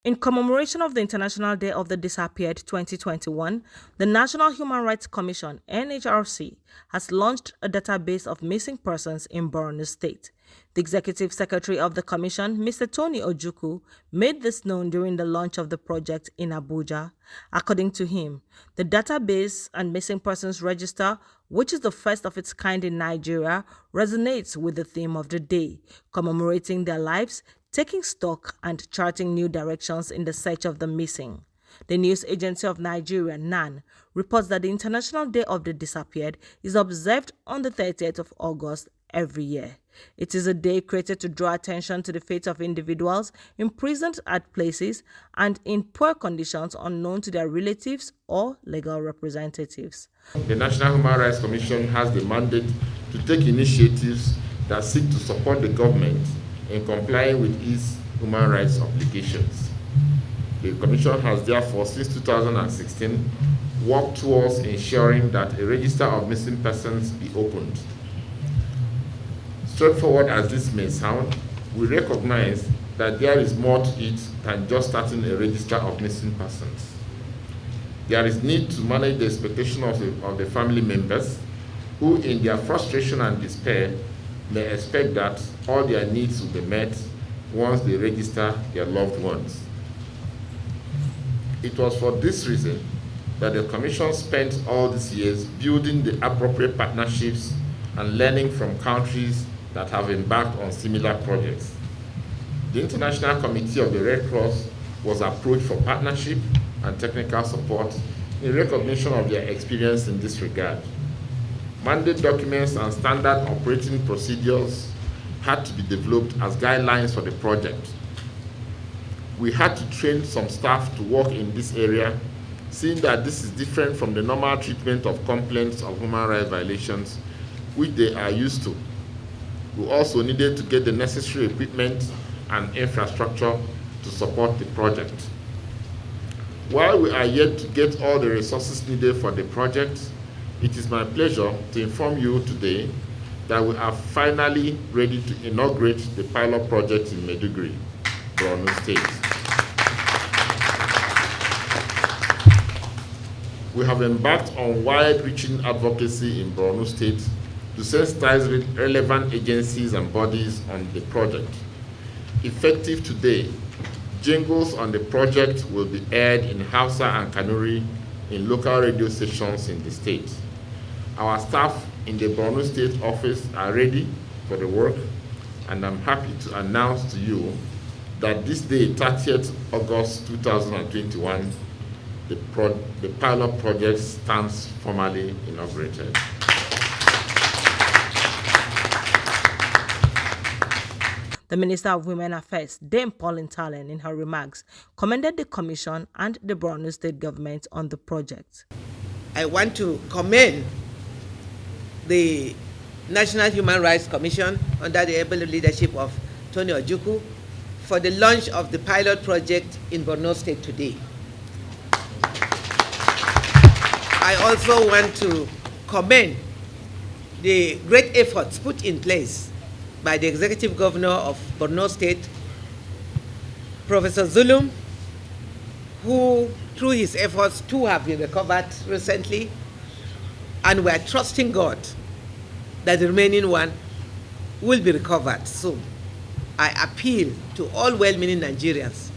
In commemoration of the International Day of the Disappeared 2021, the National Human Rights Commission (NHRC) has launched a database of missing persons in Borno State. The Executive Secretary of the Commission, Mr. Tony Ojukwu, made this known during the launch of the project in Abuja. According to him, the database and missing persons register, which is the first of its kind in Nigeria, resonates with the theme of the day, commemorating their lives, taking stock and charting new directions in the search of the missing. The News Agency of Nigeria, NAN, reports that the International Day of the Disappeared is observed on the 30th of August every year. It is a day created to draw attention to the fate of individuals imprisoned at places and in poor conditions unknown to their relatives or legal representatives. The National Human Rights Commission has the mandate to take initiatives that seek to support the government in complying with its human rights obligations. The Commission has therefore, since 2016, worked towards ensuring that a register of missing persons be opened. Straightforward as this may sound, we recognize that there is more to it than just starting a register of missing persons. There is need to manage the expectation of the family members who, in their frustration and despair, may expect that all their needs will be met once they register their loved ones. It was for this reason that the Commission spent all these years building the appropriate partnerships and learning from countries that have embarked on similar projects. The International Committee of the Red Cross was approached for partnership and technical support in recognition of their experience in this regard. Mandate documents and standard operating procedures had to be developed as guidelines for the project. We had to train some staff to work in this area, seeing that this is different from the normal treatment of complaints of human rights violations, which they are used to. We also needed to get the necessary equipment and infrastructure to support the project. While we are yet to get all the resources needed for the project, it is my pleasure to inform you today that we are finally ready to inaugurate the pilot project in Maiduguri, Borno State. We have embarked on wide-reaching advocacy in Borno State to sensitize relevant agencies and bodies on the project. Effective today, jingles on the project will be aired in Hausa and Kanuri in local radio stations in the state. Our staff in the Borno State office are ready for the work, and I'm happy to announce to you that this day, 30th August 2021, the pilot project stands formally inaugurated. The Minister of Women Affairs, Dame Pauline Talen, in her remarks, commended the Commission and the Borno State government on the project. I want to commend the National Human Rights Commission under the able leadership of Tony Ojukwu for the launch of the pilot project in Borno State today. I also want to commend the great efforts put in place by the Executive Governor of Borno State, Professor Zulum, who, through his efforts, two have been recovered recently, and we are trusting God that the remaining one will be recovered soon. I appeal to all well-meaning Nigerians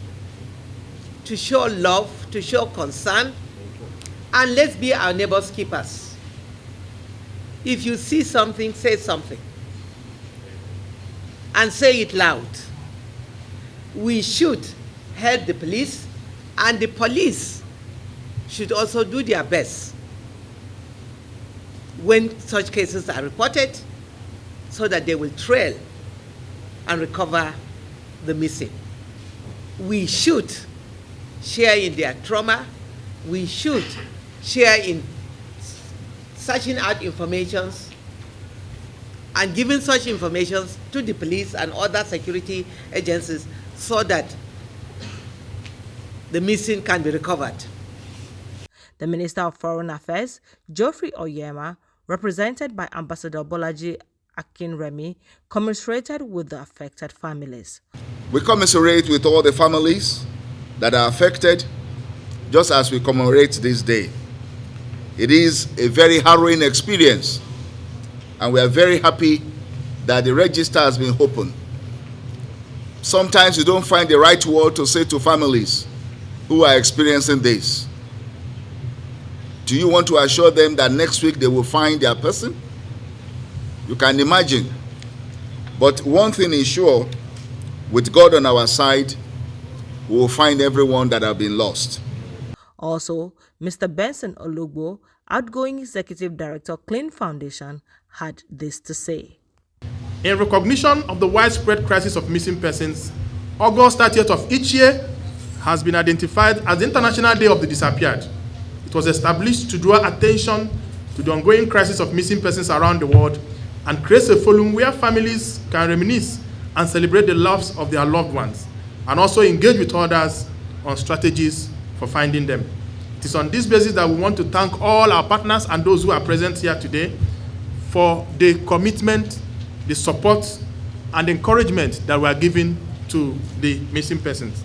to show love, to show concern, and let's be our neighbors' keepers. If you see something, say something. And say it loud. We should help the police, and the police should also do their best when such cases are reported, so that they will trail and recover the missing. We should share in their trauma. We should share in searching out informations and giving such information to the police and other security agencies so that the missing can be recovered. The Minister of Foreign Affairs, Geoffrey Oyema, represented by Ambassador Bolaji Akinremi, commiserated with the affected families. We commiserate with all the families, that are affected, just as we commemorate this day. It is a very harrowing experience, and we are very happy that the register has been opened. Sometimes you don't find the right word to say to families who are experiencing this. Do you want to assure them that next week they will find their person? You can imagine. But one thing is sure, with God on our side, we will find everyone that have been lost. Also, Mr. Benson Olugbo, outgoing Executive Director, Clean Foundation, had this to say. In recognition of the widespread crisis of missing persons, August 30th of each year has been identified as the International Day of the Disappeared. It was established to draw attention to the ongoing crisis of missing persons around the world and create a forum where families can reminisce and celebrate the loves of their loved ones, and also engage with others on strategies for finding them. It is on this basis that we want to thank all our partners and those who are present here today for the commitment, the support, and encouragement that we are giving to the missing persons.